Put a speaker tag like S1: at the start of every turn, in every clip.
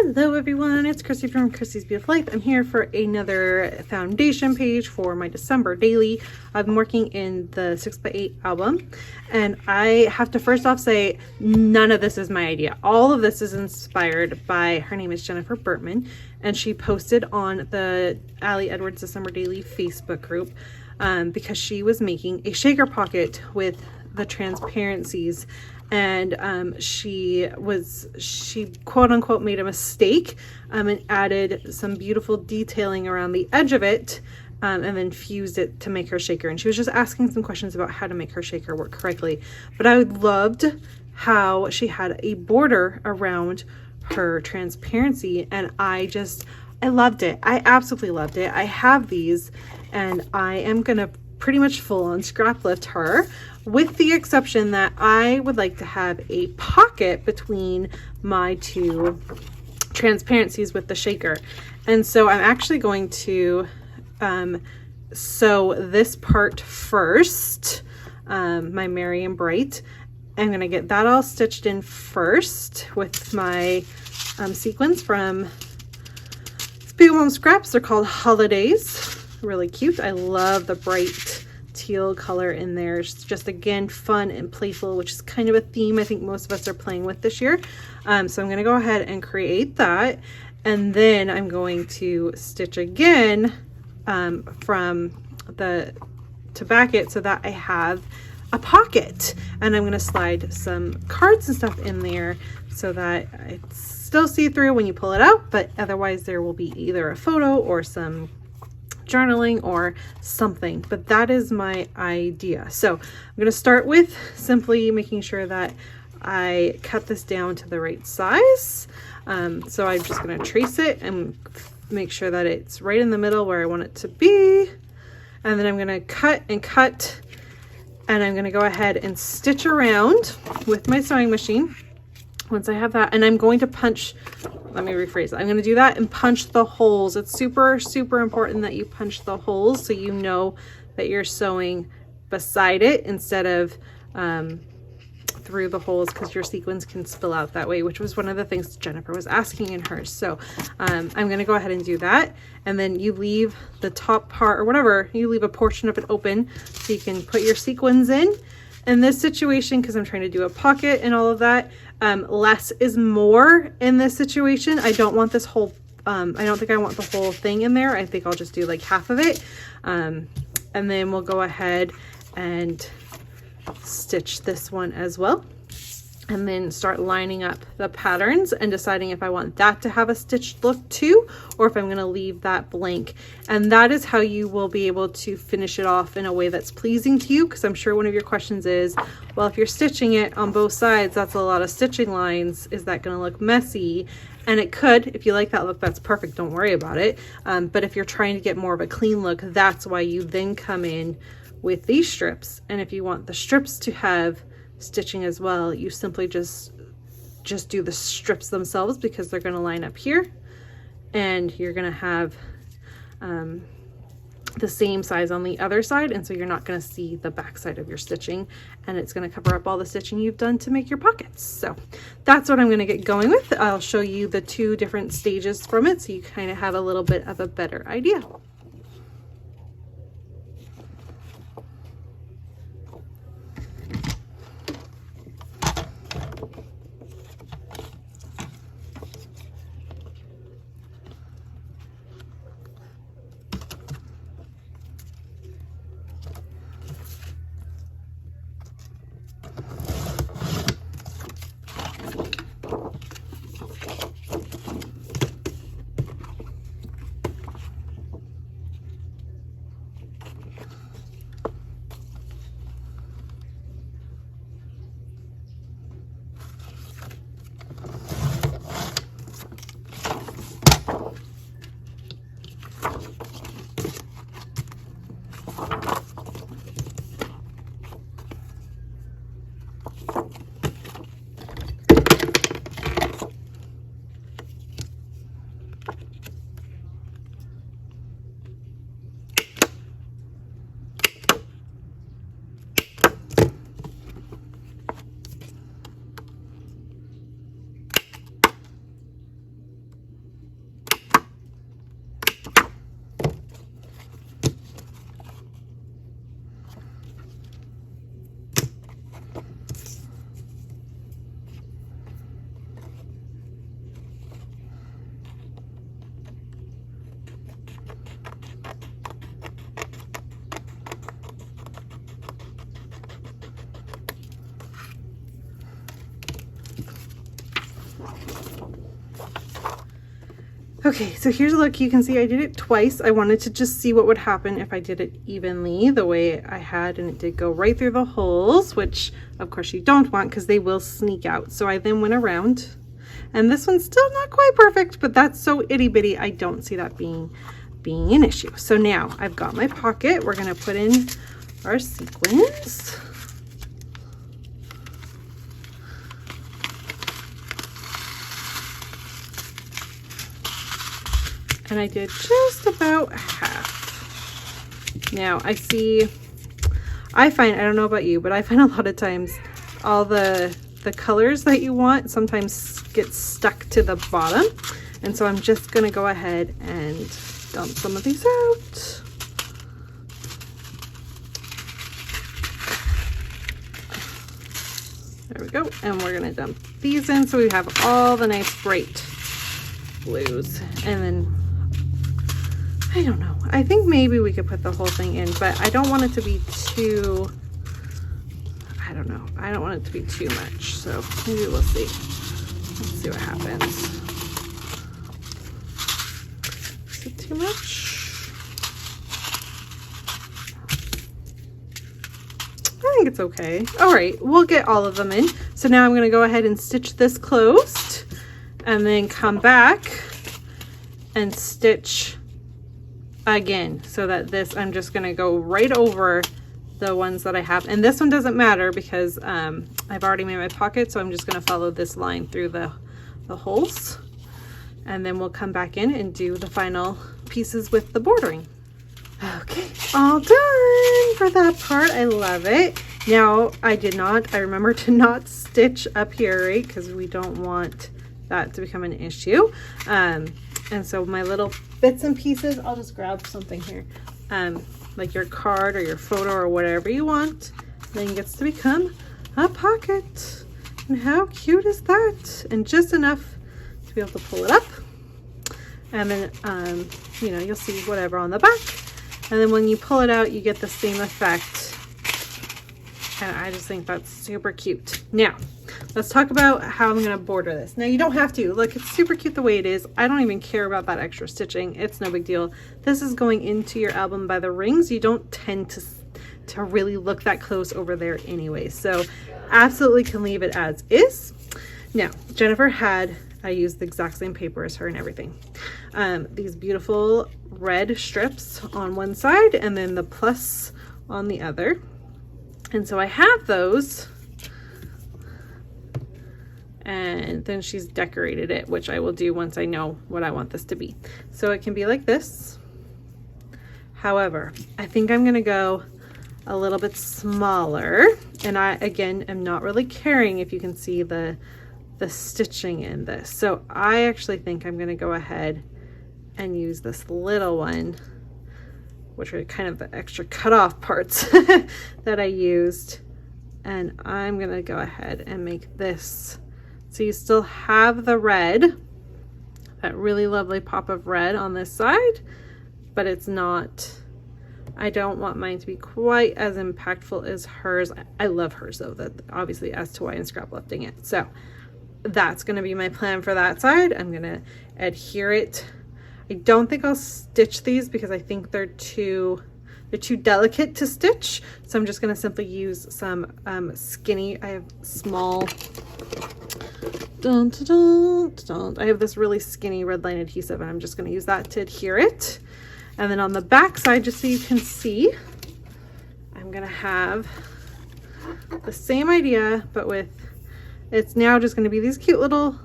S1: Hello everyone, it's Christy from Christy's Beautiful Life. I'm here for another foundation page for my December daily. I'm working in the 6x8 album, and I have to first off say none of this is my idea. All of this is inspired by, her name is Jennifer Bertman, and she posted on the Allie Edwards December Daily Facebook group because she was making a shaker pocket with the transparencies, and she quote unquote made a mistake and added some beautiful detailing around the edge of it, and then fused it to make her shaker. And she was just asking some questions about how to make her shaker work correctly. But I loved how she had a border around her transparency, and I loved it. I absolutely loved it. I have these, and I am gonna pretty much full on scrap lift her, with the exception that I would like to have a pocket between my two transparencies with the shaker. And so I'm actually going to sew this part first, my Merry and Bright. I'm going to get that all stitched in first with my sequins from Spiegel Mom Scraps. They're called Holidays. Really cute. I love the bright teal color in there. It's just, again, fun and playful, which is kind of a theme I think most of us are playing with this year. So I'm going to go ahead and create that, and then I'm going to stitch again to back it so that I have a pocket, and I'm going to slide some cards and stuff in there so that it's still see-through when you pull it out, but otherwise there will be either a photo or some journaling or something. But that is my idea. So I'm going to start with simply making sure that I cut this down to the right size. So I'm just going to trace it and make sure that it's right in the middle where I want it to be. And then I'm going to cut, and I'm going to go ahead and stitch around with my sewing machine once I have that. And I'm going to punch, let me rephrase that. I'm going to do that and punch the holes. It's super, super important that you punch the holes so you know that you're sewing beside it instead of through the holes, because your sequins can spill out that way, which was one of the things Jennifer was asking in hers. So I'm going to go ahead and do that. And then you leave the top part, or whatever, you leave a portion of it open so you can put your sequins in. In this situation, because I'm trying to do a pocket and all of that, less is more in this situation. I don't want this whole, I don't think I want the whole thing in there. I think I'll just do like half of it. And then we'll go ahead and stitch this one as well, and then start lining up the patterns and deciding if I want that to have a stitched look too, or if I'm going to leave that blank. And that is how you will be able to finish it off in a way that's pleasing to you, because I'm sure one of your questions is, well, if you're stitching it on both sides, that's a lot of stitching lines, is that going to look messy? And it could. If you like that look, that's perfect, don't worry about it. But if you're trying to get more of a clean look, that's why you then come in with these strips. And if you want the strips to have stitching as well, you simply just do the strips themselves, because they're going to line up here, and you're going to have the same size on the other side, and so you're not going to see the back side of your stitching, and it's going to cover up all the stitching you've done to make your pockets. So that's what I'm going to get going with. I'll show you the two different stages from it so you kind of have a little bit of a better idea. Okay, so here's a look. You can see I did it twice. I wanted to just see what would happen if I did it evenly the way I had, and it did go right through the holes, which of course you don't want because they will sneak out. So I then went around, and this one's still not quite perfect, but that's so itty bitty. I don't see that being an issue. So now I've got my pocket. We're gonna put in our sequins. And I did just about half. Now I find, I don't know about you, but I find a lot of times all the colors that you want sometimes get stuck to the bottom. And so I'm just gonna go ahead and dump some of these out. There we go. And we're gonna dump these in so we have all the nice bright blues. And then I don't know. I think maybe we could put the whole thing in, but I don't want it to be too, I don't know. I don't want it to be too much. So maybe we'll see. Let's see what happens. Is it too much? I think it's okay. All right, we'll get all of them in. So now I'm going to go ahead and stitch this closed and then come back and stitch again, so that this, I'm just going to go right over the ones that I have, and this one doesn't matter because I've already made my pocket, so I'm just going to follow this line through the holes, and then we'll come back in and do the final pieces with the bordering. Okay, all done for that part. I love it. Now I remember to not stitch up here, right, because we don't want that to become an issue. And so my little bits and pieces, I'll just grab something here, like your card or your photo or whatever you want, then gets to become a pocket. And how cute is that? And just enough to be able to pull it up. And then, you know, you'll see whatever on the back. And then when you pull it out, you get the same effect. And I just think that's super cute. Now, let's talk about how I'm going to border this. Now, you don't have to. Look, it's super cute the way it is. I don't even care about that extra stitching. It's no big deal. This is going into your album by the rings. You don't tend to really look that close over there anyway. So absolutely can leave it as is. Now, Jennifer I used the exact same paper as her and everything. These beautiful red strips on one side and then the plus on the other. And so I have those. And then she's decorated it, which I will do once I know what I want this to be. So it can be like this. However, I think I'm gonna go a little bit smaller. And I, again, am not really caring if you can see the stitching in this. So I actually think I'm gonna go ahead and use this little one, which are kind of the extra cut off parts that I used. And I'm gonna go ahead and make this, so you still have the red, that really lovely pop of red on this side, but it's not, I don't want mine to be quite as impactful as hers. I love hers though, that obviously as to why I'm scrap lifting it. So that's gonna be my plan for that side. I'm gonna adhere it. I don't think I'll stitch these because I think they're too delicate to stitch. So I'm just gonna simply use some skinny, I have small, I have this really skinny red line adhesive, and I'm just gonna use that to adhere it. And then on the back side, just so you can see, I'm gonna have the same idea, but with, it's now just gonna be these cute little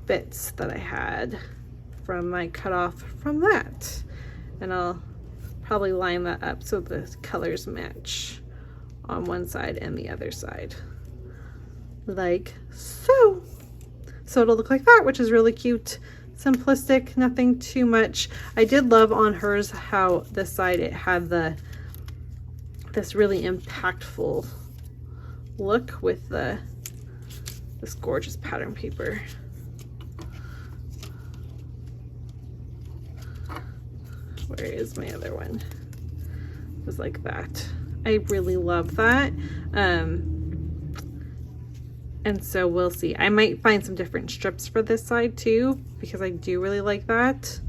S1: bits that I had from my cut off from that. And I'll probably line that up so the colors match on one side and the other side, like so. So it'll look like that, which is really cute, simplistic, nothing too much. I did love on hers how this side it had this really impactful look with this gorgeous pattern paper. Where is my other one? It was like that. I really love that. And so we'll see. I might find some different strips for this side too, because I do really like that.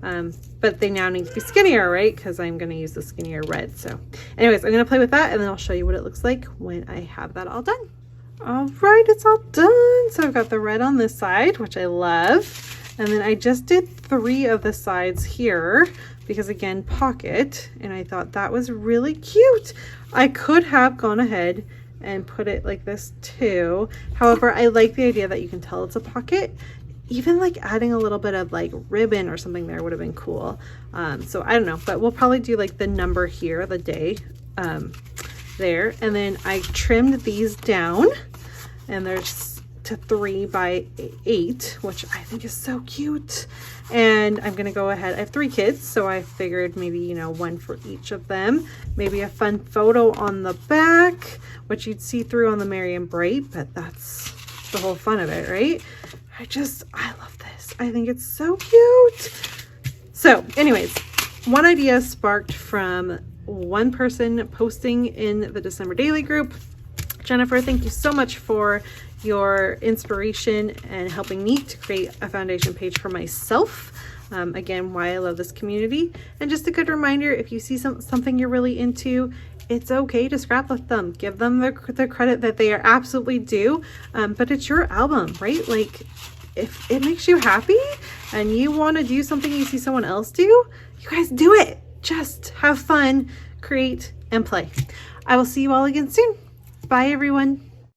S1: But they now need to be skinnier, right? Because I'm going to use the skinnier red. So anyways, I'm going to play with that and then I'll show you what it looks like when I have that all done. All right, it's all done. So I've got the red on this side, which I love. And then I just did 3 of the sides here because again, pocket. And I thought that was really cute. I could have gone ahead and put it like this too. However, I like the idea that you can tell it's a pocket. Even like adding a little bit of like ribbon or something there would have been cool. So I don't know, but we'll probably do like the number here, the day there. And then I trimmed these down and there's to 3 by 8, which I think is so cute. And I'm gonna go ahead, I have 3 kids, so I figured maybe, you know, 1 for each of them. Maybe a fun photo on the back, which you'd see through on the Merry and Bright, but that's the whole fun of it, right? I love this. I think it's so cute. So anyways, one idea sparked from one person posting in the December Daily group. Jennifer, thank you so much for your inspiration and helping me to create a foundation page for myself. Again, why I love this community. And just a good reminder, if you see something you're really into, it's okay to scrap with them. Give them the credit that they are absolutely due. But it's your album, right? Like, if it makes you happy and you want to do something you see someone else do, you guys do it. Just have fun, create, and play. I will see you all again soon. Bye, everyone.